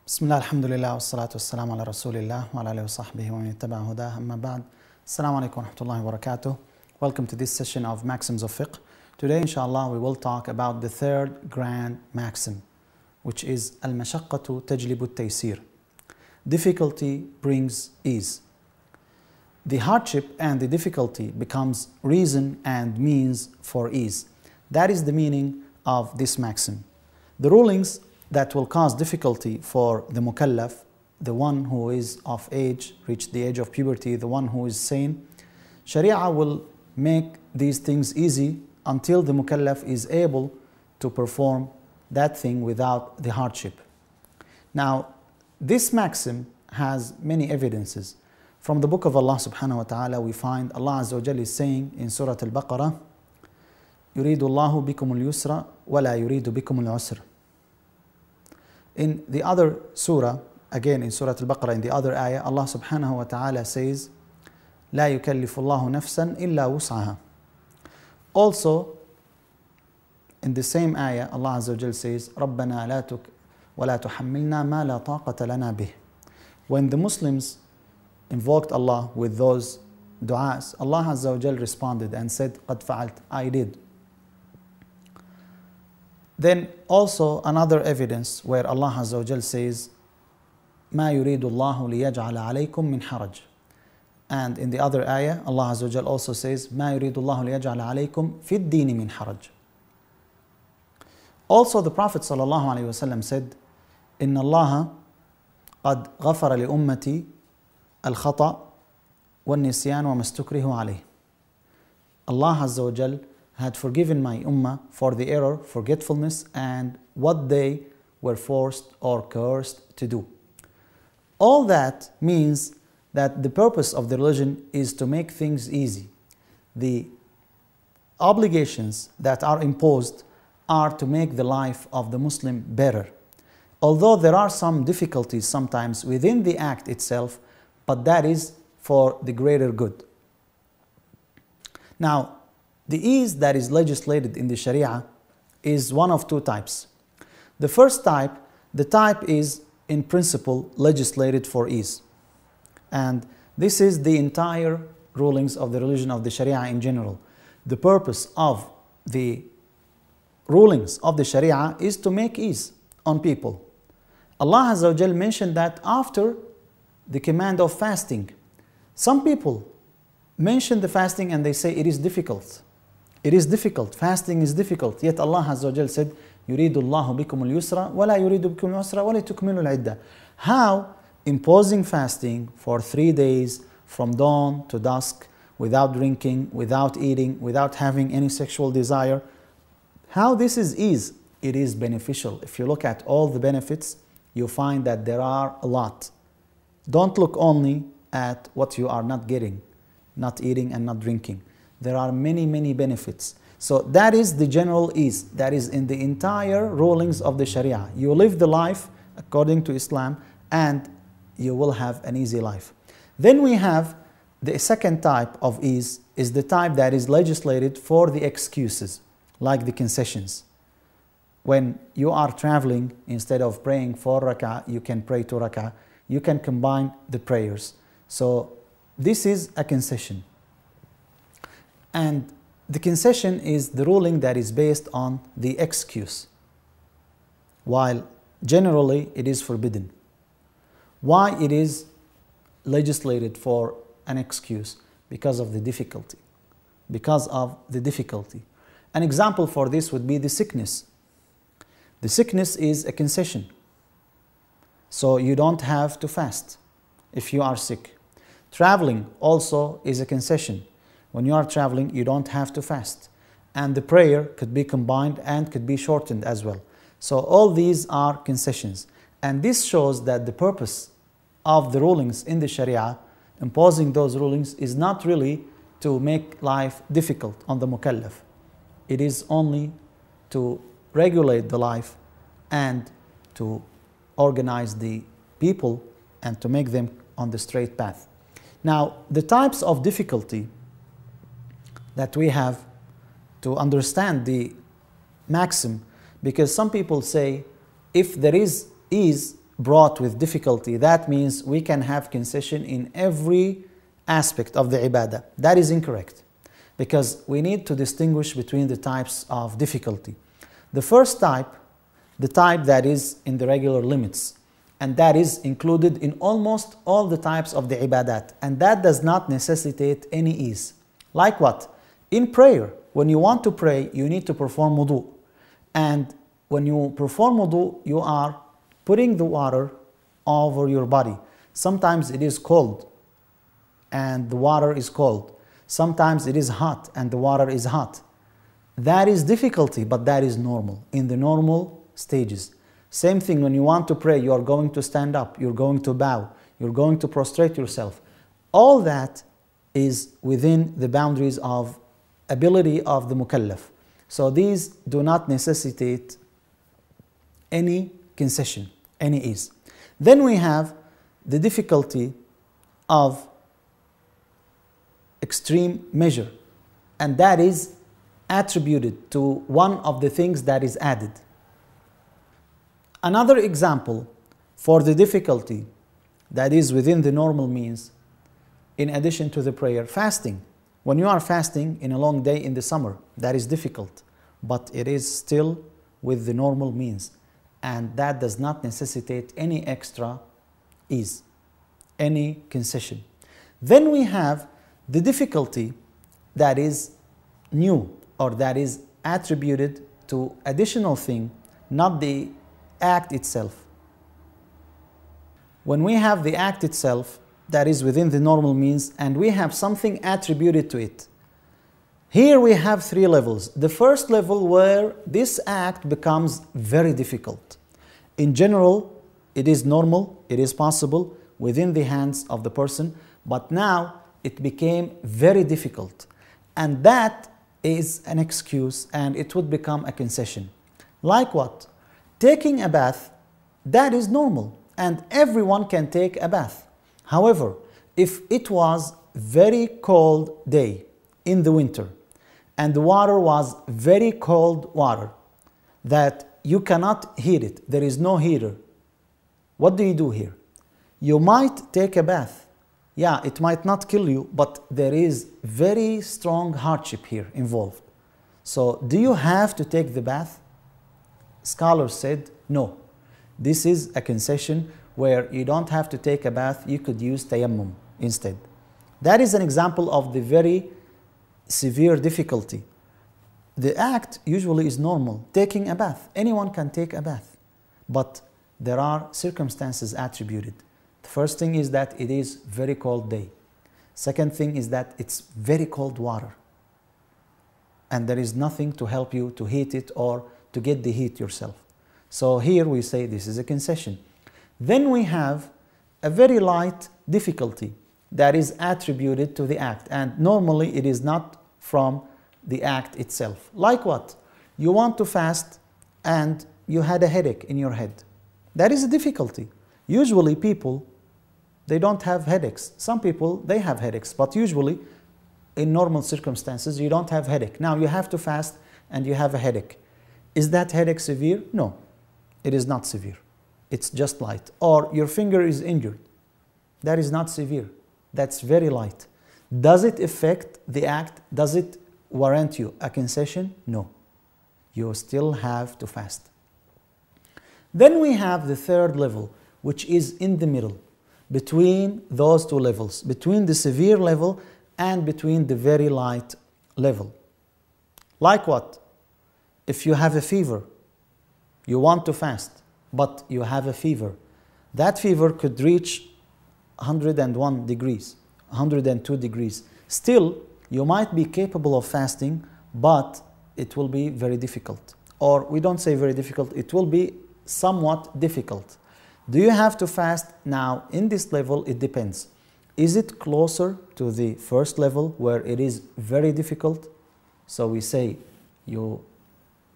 بسم الله الحمد لله والصلاة والسلام على رسول الله وعلى آله وصحبه ومن يتبع هداه أما بعد. Assalamu alaikum wa rahmatullahi wa barakatuh. Welcome to this session of Maxims of Fiqh. Today inshallah we will talk about the third grand maxim, which is Al-Mashaqqatu tajlibu at-taysir. Difficulty brings ease. The hardship and the difficulty becomes reason and means for ease. That is the meaning of this maxim. The rulings that will cause difficulty for the mukallaf, the one who is of age, reached the age of puberty, the one who is sane, Sharia will make these things easy until the mukallaf is able to perform that thing without the hardship. Now, this maxim has many evidences. From the book of Allah subhanahu wa ta'ala, we find Allah Azza wa Jalla is saying in Surah Al-Baqarah, يُرِيدُ اللَّهُ بِكُمُ الْيُسْرَ وَلَا يُرِيدُ بِكُمُ الْعُسْرَ. In the other surah, again in Surah Al-Baqarah, in the other ayah, Allah subhanahu wa ta'ala says, لا يكلف الله نفسا إلا وسعها. Also, in the same ayah, Allah Azza wa Jalla says, ربنا ولا تحملنا ما لا طاقة لنا به. When the Muslims invoked Allah with those du'as, Allah Azza wa Jalla responded and said, قد فعلت, I did. Then also another evidence where Allah Azza wa Jal says, مَا يُرِيدُ اللَّهُ لِيَجْعَلَ عَلَيْكُم مِّنْ حَرَجٍ. And in the other ayah, Allah Azza wa Jal also says, مَا يُرِيدُ اللَّهُ لِيَجْعَلَ عَلَيْكُم فِي الدِّينِ مِنْ حَرَجٍ. Also the Prophet sallallahu alaihi wasallam said, إِنَّ اللَّهَ قَدْ غَفَرَ لِأُمَّتِي الْخَطَأ وَالنِّسْيَانُ وَمَا اسْتُكْرِهُ عَلَيْهِ. Allah Azza wa Jal had forgiven my ummah for the error, forgetfulness, and what they were forced or cursed to do. All that means that the purpose of the religion is to make things easy. The obligations that are imposed are to make the life of the Muslim better. Although there are some difficulties sometimes within the act itself, but that is for the greater good. Now, the ease that is legislated in the Sharia is one of two types. The first type, the type is in principle legislated for ease. And this is the entire rulings of the religion of the Sharia in general. The purpose of the rulings of the Sharia is to make ease on people. Allah Azza wa Jal mentioned that after the command of fasting. Some people mention the fasting and they say it is difficult. It is difficult. Fasting is difficult. Yet Allah Azza wa Jal said, يُرِيدُ اللَّهُ بِكُمُ الْيُسْرَ وَلَا يُرِيدُ بِكُمُ الْعُسْرَ وَلِتُكْمِلُوا الْعِدَّةَ. How imposing fasting for 3 days from dawn to dusk, without drinking, without eating, without having any sexual desire, how this is ease? It is beneficial. If you look at all the benefits, you find that there are a lot. Don't look only at what you are not getting, not eating and not drinking. There are many, many benefits. So that is the general ease. That is in the entire rulings of the Sharia. You live the life according to Islam and you will have an easy life. Then we have the second type of ease is the type that is legislated for the excuses, like the concessions. When you are traveling, instead of praying 4 rak'ah, you can pray 2 rak'ah. You can combine the prayers. So this is a concession. And the concession is the ruling that is based on the excuse, while generally it is forbidden. Why it is legislated for an excuse? Because of the difficulty. Because of the difficulty. An example for this would be the sickness. The sickness is a concession. So you don't have to fast if you are sick. Traveling also is a concession. When you are traveling, you don't have to fast. And the prayer could be combined and could be shortened as well. So all these are concessions. And this shows that the purpose of the rulings in the Sharia, imposing those rulings, is not really to make life difficult on the mukallaf. It is only to regulate the life and to organize the people and to make them on the straight path. Now, the types of difficulty that we have to understand the maxim, because some people say if there is ease brought with difficulty, that means we can have concession in every aspect of the ibadah. That is incorrect, because we need to distinguish between the types of difficulty. The first type, the type that is in the regular limits, and that is included in almost all the types of the ibadat, and that does not necessitate any ease. Like what? In prayer, when you want to pray, you need to perform wudu, and when you perform wudu, you are putting the water over your body. Sometimes it is cold and the water is cold. Sometimes it is hot and the water is hot. That is difficulty, but that is normal, in the normal stages. Same thing when you want to pray, you are going to stand up, you're going to bow, you're going to prostrate yourself. All that is within the boundaries of ability of the mukallaf. So these do not necessitate any concession, any ease. Then we have the difficulty of extreme measure, and that is attributed to one of the things that is added. Another example for the difficulty that is within the normal means, in addition to the prayer, fasting. When you are fasting in a long day in the summer, that is difficult, but it is still with the normal means, and that does not necessitate any extra ease, any concession. Then we have the difficulty that is new, or that is attributed to additional thing, not the act itself. When we have the act itself that is within the normal means, and we have something attributed to it, here we have three levels. The first level, where this act becomes very difficult. In general, it is normal, it is possible within the hands of the person, but now it became very difficult, and that is an excuse, and it would become a concession. Like what? Taking a bath, that is normal, and everyone can take a bath. However, if it was very cold day in the winter, and the water was very cold water, that you cannot heat it, there is no heater, what do you do here? You might take a bath. Yeah, it might not kill you, but there is very strong hardship here involved. So do you have to take the bath? Scholars said no. This is a concession where you don't have to take a bath, you could use tayammum instead. That is an example of the very severe difficulty. The act usually is normal, taking a bath. Anyone can take a bath, but there are circumstances attributed. The first thing is that it is very cold day. Second thing is that it's very cold water, and there is nothing to help you to heat it or to get the heat yourself. So here we say this is a concession. Then we have a very light difficulty that is attributed to the act, and normally it is not from the act itself. Like what? You want to fast and you had a headache in your head. That is a difficulty. Usually people, they don't have headaches. Some people, they have headaches, but usually in normal circumstances you don't have headache. Now you have to fast and you have a headache. Is that headache severe? No, it is not severe. It's just light. Or your finger is injured. That is not severe. That's very light. Does it affect the act? Does it warrant you a concession? No. You still have to fast. Then we have the third level, which is in the middle, between those two levels, between the severe level and between the very light level. Like what? If you have a fever, you want to fast, but you have a fever. That fever could reach 101 degrees, 102 degrees. Still, you might be capable of fasting, but it will be very difficult. Or we don't say very difficult, it will be somewhat difficult. Do you have to fast? Now, in this level, it depends. Is it closer to the first level where it is very difficult? So we say you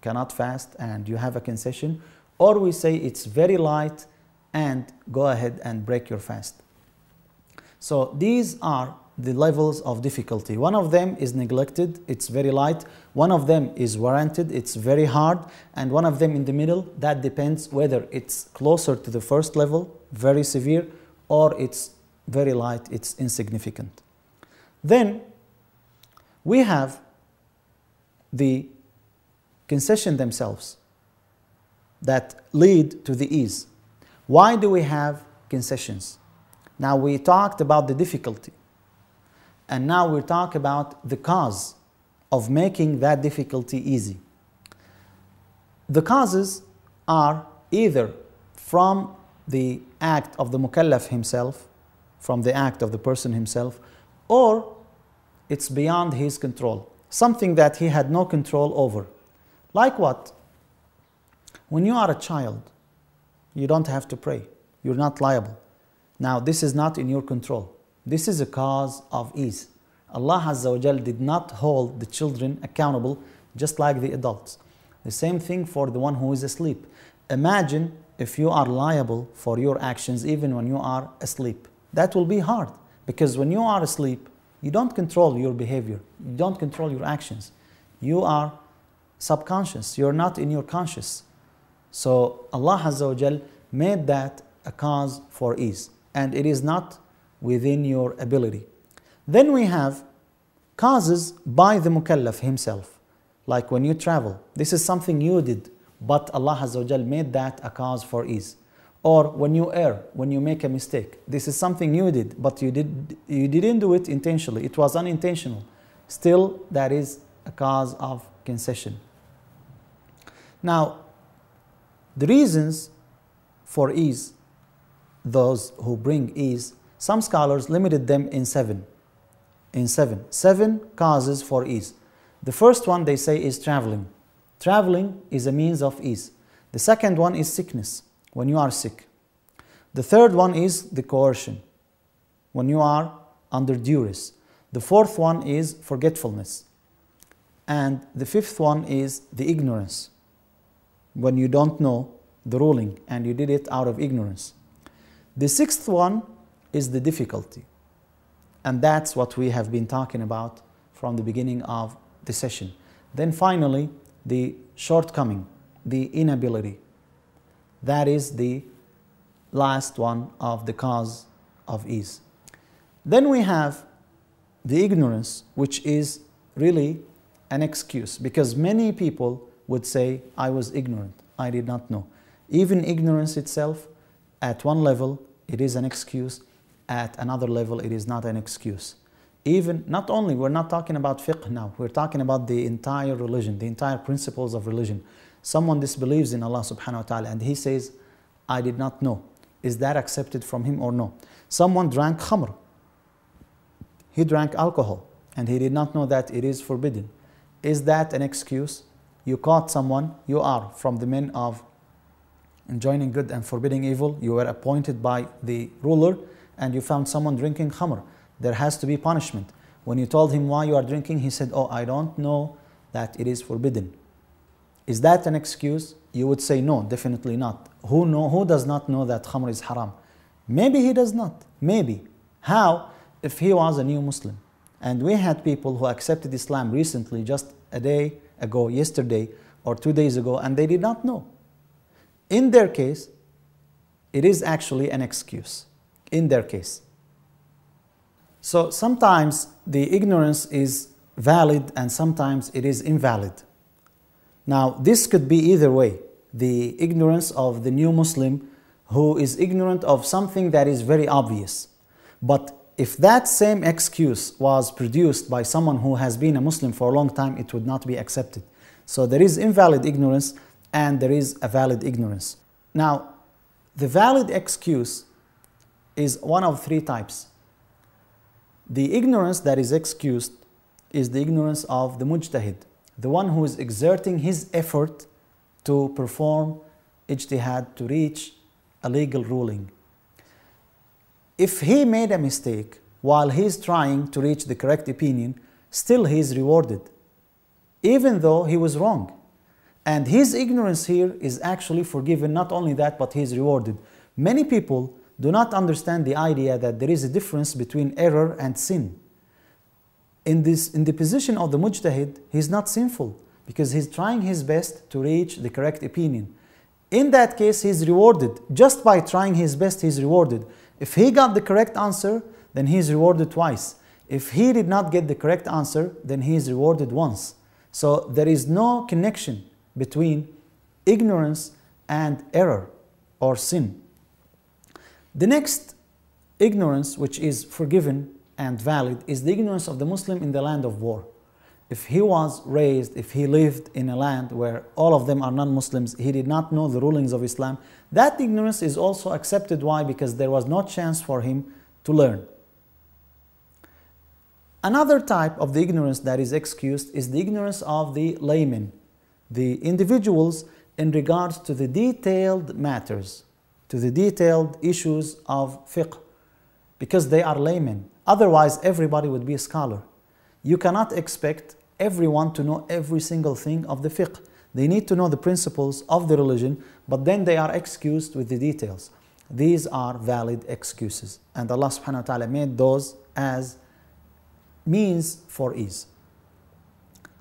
cannot fast and you have a concession, or we say it's very light and go ahead and break your fast. So these are the levels of difficulty. One of them is neglected, it's very light. One of them is warranted, it's very hard. And one of them in the middle, that depends whether it's closer to the first level, very severe, or it's very light, it's insignificant. Then we have the concession themselves that lead to the ease. Why do we have concessions? Now we talked about the difficulty, and now we talk about the cause of making that difficulty easy. The causes are either from the act of the mukallaf himself, from the act of the person himself, or it's beyond his control, something that he had no control over. Like what? When you are a child, you don't have to pray. You're not liable. Now, this is not in your control. This is a cause of ease. Allah Azza wa Jal did not hold the children accountable just like the adults. The same thing for the one who is asleep. Imagine if you are liable for your actions even when you are asleep. That will be hard, because when you are asleep, you don't control your behavior. You don't control your actions. You are subconscious. You're not in your conscious. So Allah Azza wa Jal made that a cause for ease, and it is not within your ability. Then we have causes by the mukallaf himself, like when you travel. This is something you did, but Allah Azza wa Jal made that a cause for ease. Or when you err, when you make a mistake, this is something you did, but you didn't do it intentionally. It was unintentional. Still, that is a cause of concession. Now, the reasons for ease, those who bring ease, some scholars limited them in seven. Seven causes for ease. The first one they say is traveling. Traveling is a means of ease. The second one is sickness, when you are sick. The third one is the coercion, when you are under duress. The fourth one is forgetfulness. And the fifth one is the ignorance, when you don't know the ruling and you did it out of ignorance. The sixth one is the difficulty. And that's what we have been talking about from the beginning of the session. Then finally, the shortcoming, the inability. That is the last one of the cause of ease. Then we have the ignorance, which is really an excuse, because many people would say, I was ignorant, I did not know. Even ignorance itself, at one level, it is an excuse. At another level, it is not an excuse. Even, not only, we're not talking about fiqh now, we're talking about the entire religion, the entire principles of religion. Someone disbelieves in Allah subhanahu wa ta'ala and he says, I did not know. Is that accepted from him or no? Someone drank khamr. He drank alcohol and he did not know that it is forbidden. Is that an excuse? You caught someone, you are from the men of enjoining good and forbidding evil, you were appointed by the ruler and you found someone drinking khamr. There has to be punishment. When you told him why you are drinking, he said, oh, I don't know that it is forbidden. Is that an excuse? You would say no, definitely not. Who does not know that khamr is haram? Maybe he does not. Maybe. How? If he was a new Muslim. And we had people who accepted Islam recently, just a day ago, yesterday, or 2 days ago, and they did not know. In their case, it is actually an excuse. In their case. So sometimes the ignorance is valid and sometimes it is invalid. Now, this could be either way. The ignorance of the new Muslim who is ignorant of something that is very obvious. But if that same excuse was produced by someone who has been a Muslim for a long time, it would not be accepted. So there is invalid ignorance and there is a valid ignorance. Now, the valid excuse is one of three types. The ignorance that is excused is the ignorance of the mujtahid, the one who is exerting his effort to perform ijtihad, to reach a legal ruling. If he made a mistake while he is trying to reach the correct opinion, still he is rewarded, even though he was wrong. And his ignorance here is actually forgiven. Not only that, but he is rewarded. Many people do not understand the idea that there is a difference between error and sin. in the position of the mujtahid, he's not sinful because he's trying his best to reach the correct opinion. In that case, he's rewarded. Just by trying his best, he's rewarded. If he got the correct answer, then he's rewarded twice. If he did not get the correct answer, then he is rewarded once. So there is no connection between ignorance and error or sin. The next ignorance which is forgiven and valid is the ignorance of the Muslim in the land of war. If he was raised, if he lived in a land where all of them are non-Muslims, he did not know the rulings of Islam, that ignorance is also accepted. Why? Because there was no chance for him to learn. Another type of the ignorance that is excused is the ignorance of the laymen, the individuals in regards to the detailed matters, to the detailed issues of fiqh, because they are laymen. Otherwise, everybody would be a scholar. You cannot expect everyone to know every single thing of the fiqh. They need to know the principles of the religion, but then they are excused with the details. These are valid excuses, and Allah subhanahu wa ta'ala made those as means for ease.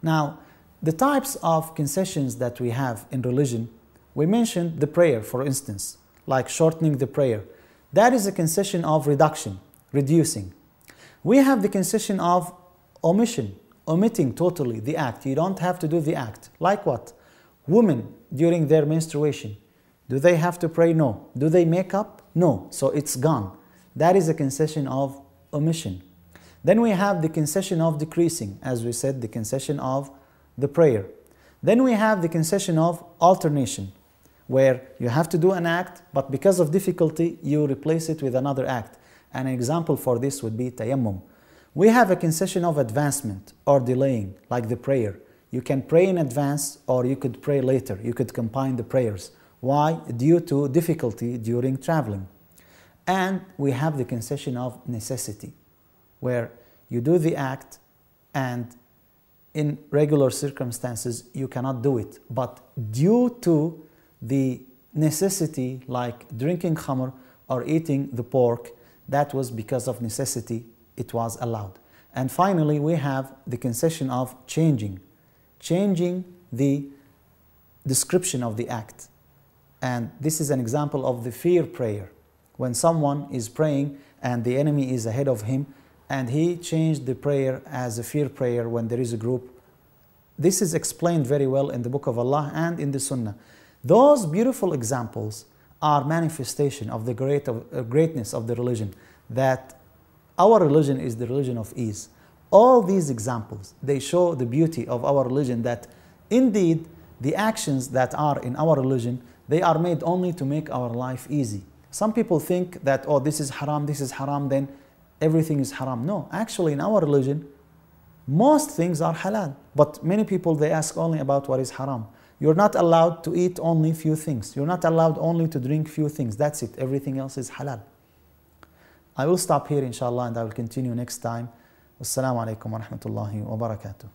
Now, the types of concessions that we have in religion, we mentioned the prayer, for instance, like shortening the prayer. That is a concession of reduction, reducing. We have the concession of omission, omitting totally the act. You don't have to do the act. Like what? Women during their menstruation, do they have to pray? No. Do they make up? No. So it's gone. That is a concession of omission. Then we have the concession of decreasing, as we said, the concession of the prayer. Then we have the concession of alternation, where you have to do an act, but because of difficulty, you replace it with another act. An example for this would be tayammum. We have a concession of advancement or delaying, like the prayer. You can pray in advance or you could pray later. You could combine the prayers. Why? Due to difficulty during traveling. And we have the concession of necessity, where you do the act and in regular circumstances you cannot do it. But due to the necessity, like drinking khamr or eating the pork, that was because of necessity, it was allowed. And finally, we have the concession of changing the description of the act. And this is an example of the fear prayer. When someone is praying and the enemy is ahead of him, and he changed the prayer as a fear prayer when there is a group. This is explained very well in the Book of Allah and in the Sunnah. Those beautiful examples are manifestation of the greatness of the religion, that our religion is the religion of ease. All these examples, they show the beauty of our religion, that indeed the actions that are in our religion, they are made only to make our life easy. Some people think that, oh, this is haram, then everything is haram. No, actually in our religion, most things are halal. But many people, they ask only about what is haram. You're not allowed to eat only few things. You're not allowed only to drink few things. That's it. Everything else is halal. I will stop here inshallah and I will continue next time. Wassalamu alaikum wa rahmatullahi wa barakatuh.